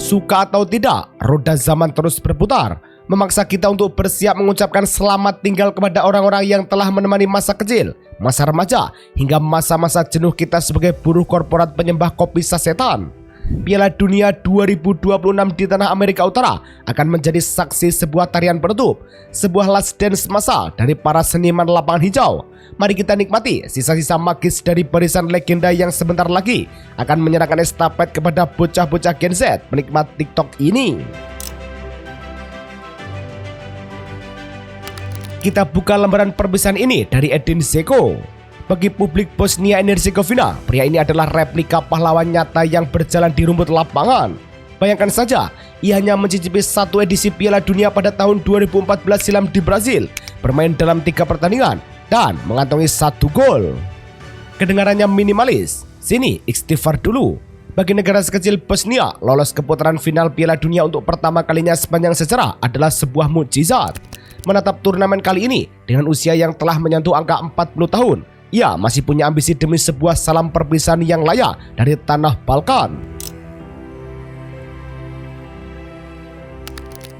Suka atau tidak, roda zaman terus berputar, memaksa kita untuk bersiap mengucapkan selamat tinggal kepada orang-orang yang telah menemani masa kecil, masa remaja, hingga masa-masa jenuh kita sebagai buruh korporat penyembah kopi sasetan. Piala Dunia 2026 di tanah Amerika Utara akan menjadi saksi sebuah tarian penutup, sebuah last dance massal dari para seniman lapangan hijau. Mari kita nikmati sisa-sisa magis dari barisan legenda yang sebentar lagi akan menyerahkan estafet kepada bocah-bocah Gen Z penikmat TikTok ini. Kita buka lembaran perpisahan ini dari Edin Dzeko. Bagi publik Bosnia and Herzegovina, pria ini adalah replika pahlawan nyata yang berjalan di rumput lapangan. Bayangkan saja, ia hanya mencicipi satu edisi Piala Dunia pada tahun 2014 silam di Brazil, bermain dalam 3 pertandingan, dan mengantongi 1 gol. Kedengarannya minimalis, sini istighfar dulu. Bagi negara sekecil Bosnia, lolos ke putaran final Piala Dunia untuk pertama kalinya sepanjang sejarah adalah sebuah mukjizat. Menatap turnamen kali ini dengan usia yang telah menyentuh angka 40 tahun, ia masih punya ambisi demi sebuah salam perpisahan yang layak dari tanah Balkan.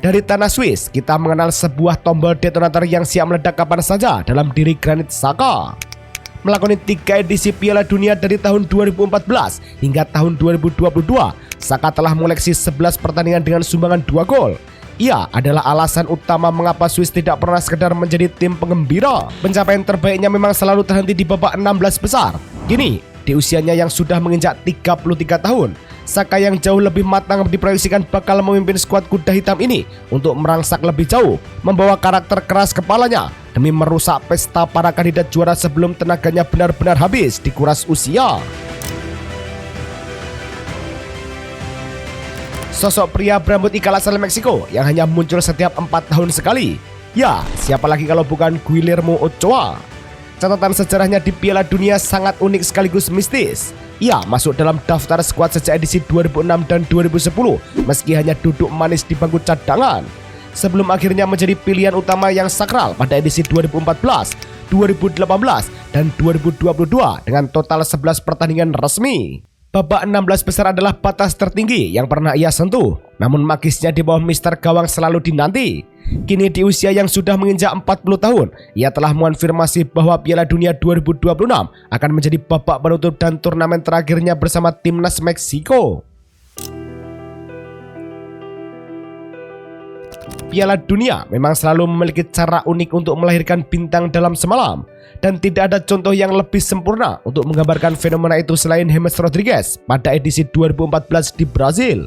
Dari tanah Swiss, kita mengenal sebuah tombol detonator yang siap meledak kapan saja dalam diri Granit Xhaka. Melakoni 3 edisi Piala Dunia dari tahun 2014 hingga tahun 2022, Xhaka telah mengoleksi 11 pertandingan dengan sumbangan 2 gol. Ia adalah alasan utama mengapa Swiss tidak pernah sekedar menjadi tim penggembira. Pencapaian terbaiknya memang selalu terhenti di babak 16 besar. Kini, di usianya yang sudah menginjak 33 tahun, Xhaka yang jauh lebih matang diproyeksikan bakal memimpin skuad kuda hitam ini untuk merangsak lebih jauh, membawa karakter keras kepalanya demi merusak pesta para kandidat juara sebelum tenaganya benar-benar habis dikuras usia. Sosok pria berambut ikal asal Meksiko yang hanya muncul setiap 4 tahun sekali. Ya, siapa lagi kalau bukan Guillermo Ochoa. Catatan sejarahnya di Piala Dunia sangat unik sekaligus mistis. Ia masuk dalam daftar skuad sejak edisi 2006 dan 2010 meski hanya duduk manis di bangku cadangan, sebelum akhirnya menjadi pilihan utama yang sakral pada edisi 2014, 2018, dan 2022 dengan total 11 pertandingan resmi. Babak 16 besar adalah batas tertinggi yang pernah ia sentuh, namun magisnya di bawah mister gawang selalu dinanti. Kini di usia yang sudah menginjak 40 tahun, ia telah mengonfirmasi bahwa Piala Dunia 2026 akan menjadi babak penutup dan turnamen terakhirnya bersama timnas Meksiko. Piala Dunia memang selalu memiliki cara unik untuk melahirkan bintang dalam semalam, dan tidak ada contoh yang lebih sempurna untuk menggambarkan fenomena itu selain James Rodriguez pada edisi 2014 di Brazil.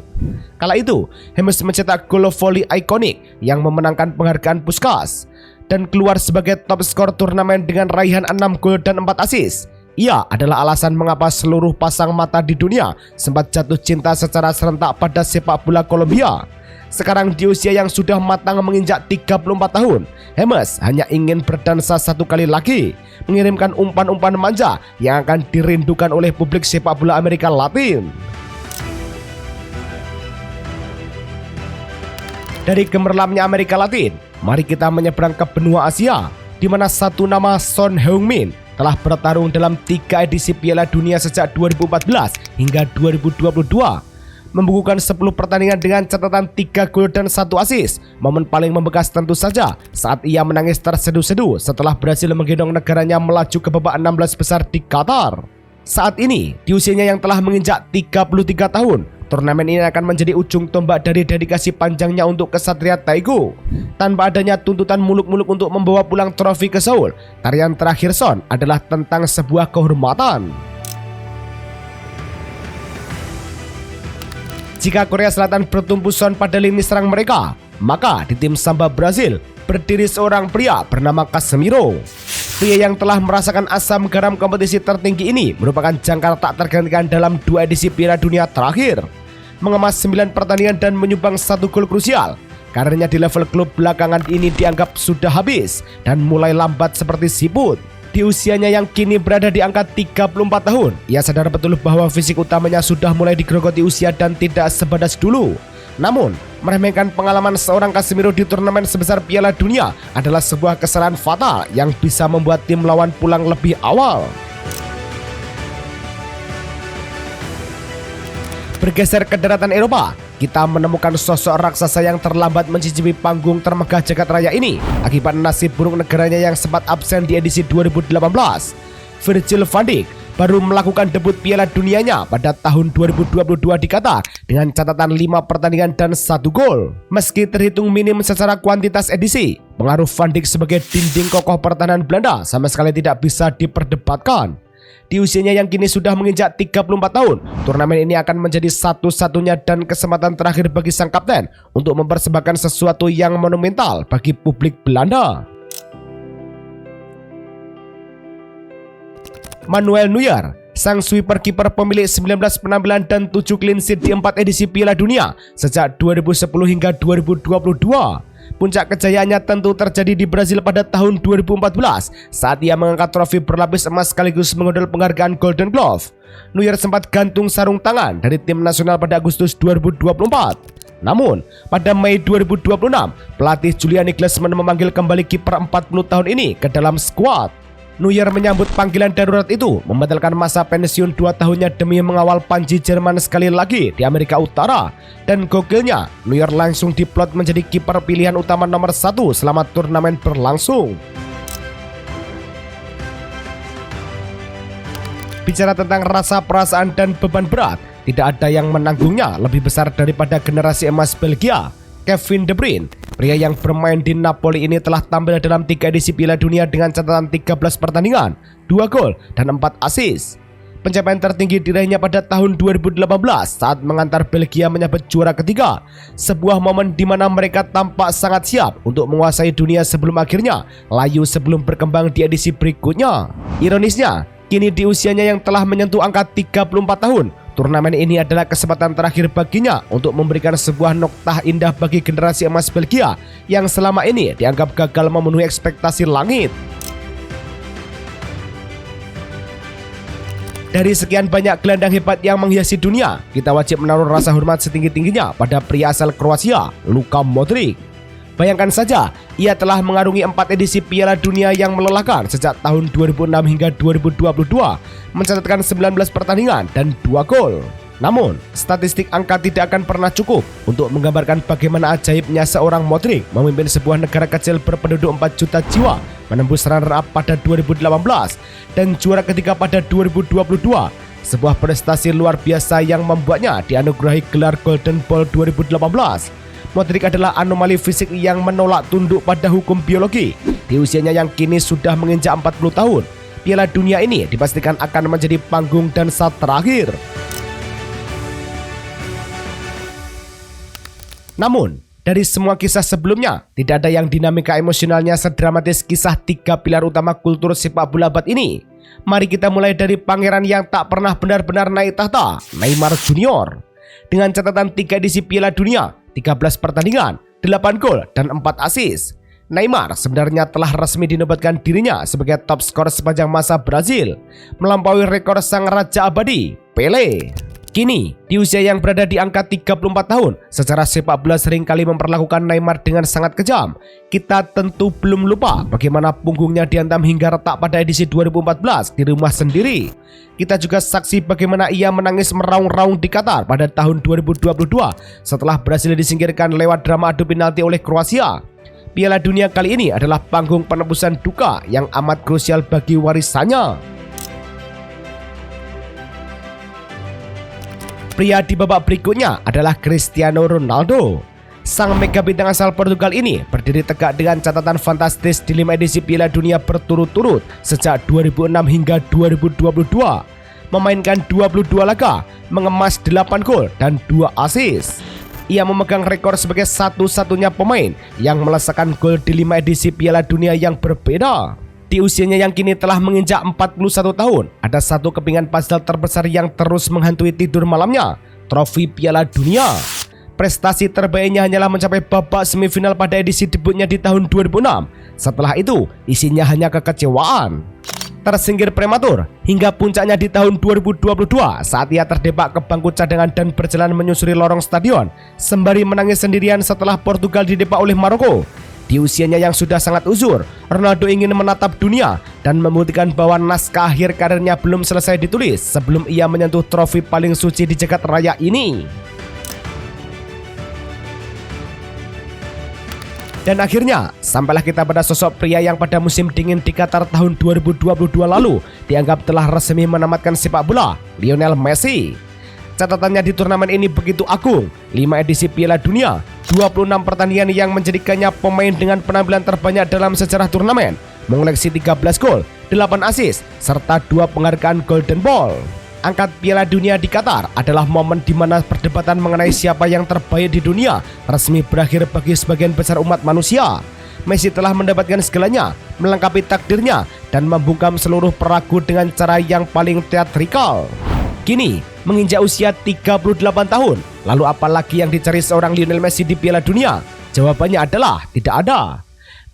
Kala itu, James mencetak gol voli ikonik yang memenangkan penghargaan Puskás dan keluar sebagai top skor turnamen dengan raihan 6 gol dan 4 assist. Ia adalah alasan mengapa seluruh pasang mata di dunia sempat jatuh cinta secara serentak pada sepak bola Kolombia. Sekarang di usia yang sudah matang menginjak 34 tahun, James hanya ingin berdansa satu kali lagi, mengirimkan umpan-umpan manja yang akan dirindukan oleh publik sepak bola Amerika Latin. Dari gemerlapnya Amerika Latin, mari kita menyeberang ke benua Asia, di mana satu nama Son Heung-min telah bertarung dalam 3 edisi Piala Dunia sejak 2014 hingga 2022. Membukukan 10 pertandingan dengan catatan 3 gol dan 1 assist. Momen paling membekas tentu saja saat ia menangis terseduh-seduh setelah berhasil menggendong negaranya melaju ke babak 16 besar di Qatar. Saat ini, di usianya yang telah menginjak 33 tahun, turnamen ini akan menjadi ujung tombak dari dedikasi panjangnya untuk kesatria Taegu. Tanpa adanya tuntutan muluk-muluk untuk membawa pulang trofi ke Seoul, tarian terakhir Son adalah tentang sebuah kehormatan. Jika Korea Selatan bertumpu Son pada lini serang mereka, maka di tim Samba Brazil berdiri seorang pria bernama Casemiro. Pria yang telah merasakan asam garam kompetisi tertinggi ini merupakan jangkar tak tergantikan dalam 2 edisi Piala Dunia terakhir. Mengemas 9 pertandingan dan menyumbang 1 gol krusial, karirnya di level klub belakangan ini dianggap sudah habis dan mulai lambat seperti siput. Di usianya yang kini berada di angka 34 tahun, ia sadar betul bahwa fisik utamanya sudah mulai digerogoti usia dan tidak sebadas dulu. Namun, meremehkan pengalaman seorang Casemiro di turnamen sebesar Piala Dunia adalah sebuah kesalahan fatal yang bisa membuat tim lawan pulang lebih awal. Bergeser ke daratan Eropa, kita menemukan sosok raksasa yang terlambat mencicipi panggung termegah jagat raya ini akibat nasib buruk negaranya yang sempat absen di edisi 2018. Virgil van Dijk baru melakukan debut Piala Dunianya pada tahun 2022 di Qatar dengan catatan 5 pertandingan dan 1 gol. Meski terhitung minim secara kuantitas edisi, pengaruh Van Dijk sebagai dinding kokoh pertahanan Belanda sama sekali tidak bisa diperdebatkan. Di usianya yang kini sudah menginjak 34 tahun, turnamen ini akan menjadi satu-satunya dan kesempatan terakhir bagi sang kapten untuk mempersembahkan sesuatu yang monumental bagi publik Belanda. Manuel Neuer, sang sweeper kiper pemilik 19 penampilan dan 7 clean sheet di 4 edisi Piala Dunia sejak 2010 hingga 2022. Puncak kejayaannya tentu terjadi di Brazil pada tahun 2014 saat ia mengangkat trofi berlapis emas sekaligus mengunduh penghargaan Golden Glove. Neuer sempat gantung sarung tangan dari tim nasional pada Agustus 2024. Namun, pada Mei 2026, pelatih Julian Nagelsmann memanggil kembali kiper 40 tahun ini ke dalam skuad. Neuer menyambut panggilan darurat itu, membatalkan masa pensiun 2 tahunnya demi mengawal Panji Jerman sekali lagi di Amerika Utara. Dan gokilnya, Neuer langsung diplot menjadi kiper pilihan utama nomor 1 selama turnamen berlangsung. Bicara tentang rasa perasaan dan beban berat, tidak ada yang menanggungnya lebih besar daripada generasi emas Belgia. Kevin De Bruyne, pria yang bermain di Napoli ini telah tampil dalam 3 edisi Piala Dunia dengan catatan 13 pertandingan, 2 gol, dan 4 assist. Pencapaian tertinggi diraihnya pada tahun 2018 saat mengantar Belgia menyabet juara ketiga, sebuah momen di mana mereka tampak sangat siap untuk menguasai dunia sebelum akhirnya layu sebelum berkembang di edisi berikutnya. Ironisnya, kini di usianya yang telah menyentuh angka 34 tahun, turnamen ini adalah kesempatan terakhir baginya untuk memberikan sebuah noktah indah bagi generasi emas Belgia yang selama ini dianggap gagal memenuhi ekspektasi langit. Dari sekian banyak gelandang hebat yang menghiasi dunia, kita wajib menaruh rasa hormat setinggi-tingginya pada pria asal Kroasia, Luka Modric. Bayangkan saja, ia telah mengarungi 4 edisi Piala Dunia yang melelahkan sejak tahun 2006 hingga 2022, mencatatkan 19 pertandingan dan 2 gol. Namun, statistik angka tidak akan pernah cukup untuk menggambarkan bagaimana ajaibnya seorang Modric memimpin sebuah negara kecil berpenduduk 4 juta jiwa, menembus runner-up pada 2018 dan juara ketiga pada 2022. Sebuah prestasi luar biasa yang membuatnya dianugerahi gelar Golden Ball 2018. Modric adalah anomali fisik yang menolak tunduk pada hukum biologi. Di usianya yang kini sudah menginjak 40 tahun, Piala Dunia ini dipastikan akan menjadi panggung dan saat terakhir. Namun, dari semua kisah sebelumnya, tidak ada yang dinamika emosionalnya sedramatis kisah 3 pilar utama kultur sepak bola abad ini. Mari kita mulai dari pangeran yang tak pernah benar-benar naik tahta, Neymar Junior. Dengan catatan 3 edisi Piala Dunia, 13 pertandingan, 8 gol, dan 4 assist, Neymar sebenarnya telah resmi dinobatkan dirinya sebagai top skor sepanjang masa Brazil, melampaui rekor sang raja abadi, Pele. Kini, di usia yang berada di angka 34 tahun, secara sepak bola seringkali memperlakukan Neymar dengan sangat kejam. Kita tentu belum lupa bagaimana punggungnya dihantam hingga retak pada edisi 2014 di rumah sendiri. Kita juga saksi bagaimana ia menangis meraung-raung di Qatar pada tahun 2022 setelah Brasil disingkirkan lewat drama adu penalti oleh Kroasia. Piala Dunia kali ini adalah panggung penebusan duka yang amat krusial bagi warisannya. Pria di babak berikutnya adalah Cristiano Ronaldo. Sang mega bintang asal Portugal ini berdiri tegak dengan catatan fantastis di 5 edisi Piala Dunia berturut-turut sejak 2006 hingga 2022. Memainkan 22 laga, mengemas 8 gol dan 2 assist. Ia memegang rekor sebagai satu-satunya pemain yang melesakkan gol di 5 edisi Piala Dunia yang berbeda. Di usianya yang kini telah menginjak 41 tahun, ada satu kepingan puzzle terbesar yang terus menghantui tidur malamnya, trofi Piala Dunia. Prestasi terbaiknya hanyalah mencapai babak semifinal pada edisi debutnya di tahun 2006. Setelah itu, isinya hanya kekecewaan. Tersingkir prematur hingga puncaknya di tahun 2022 saat ia terdepak ke bangku cadangan dan berjalan menyusuri lorong stadion sembari menangis sendirian setelah Portugal didepak oleh Maroko. Di usianya yang sudah sangat uzur, Ronaldo ingin menatap dunia dan membuktikan bahwa naskah akhir karirnya belum selesai ditulis sebelum ia menyentuh trofi paling suci di jagat raya ini. Dan akhirnya, sampailah kita pada sosok pria yang pada musim dingin di Qatar tahun 2022 lalu dianggap telah resmi menamatkan sepak bola, Lionel Messi. Catatannya di turnamen ini begitu agung, 5 edisi Piala Dunia, 26 pertandingan yang menjadikannya pemain dengan penampilan terbanyak dalam sejarah turnamen, mengoleksi 13 gol, 8 assist, serta 2 penghargaan Golden Ball. Angkat Piala Dunia di Qatar adalah momen di mana perdebatan mengenai siapa yang terbaik di dunia resmi berakhir bagi sebagian besar umat manusia. Messi telah mendapatkan segalanya, melengkapi takdirnya, dan membungkam seluruh peragu dengan cara yang paling teatrikal. Kini, menginjak usia 38 tahun, lalu apalagi yang dicari seorang Lionel Messi di Piala Dunia? Jawabannya adalah tidak ada.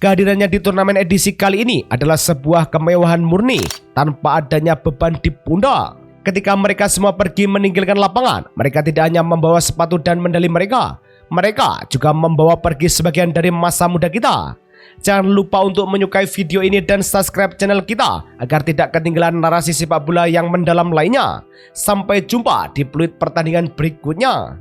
Kehadirannya di turnamen edisi kali ini adalah sebuah kemewahan murni tanpa adanya beban di pundak. Ketika mereka semua pergi meninggalkan lapangan, mereka tidak hanya membawa sepatu dan medali mereka juga membawa pergi sebagian dari masa muda kita. Jangan lupa untuk menyukai video ini dan subscribe channel kita agar tidak ketinggalan narasi sepak bola yang mendalam lainnya. Sampai jumpa di peluit pertandingan berikutnya.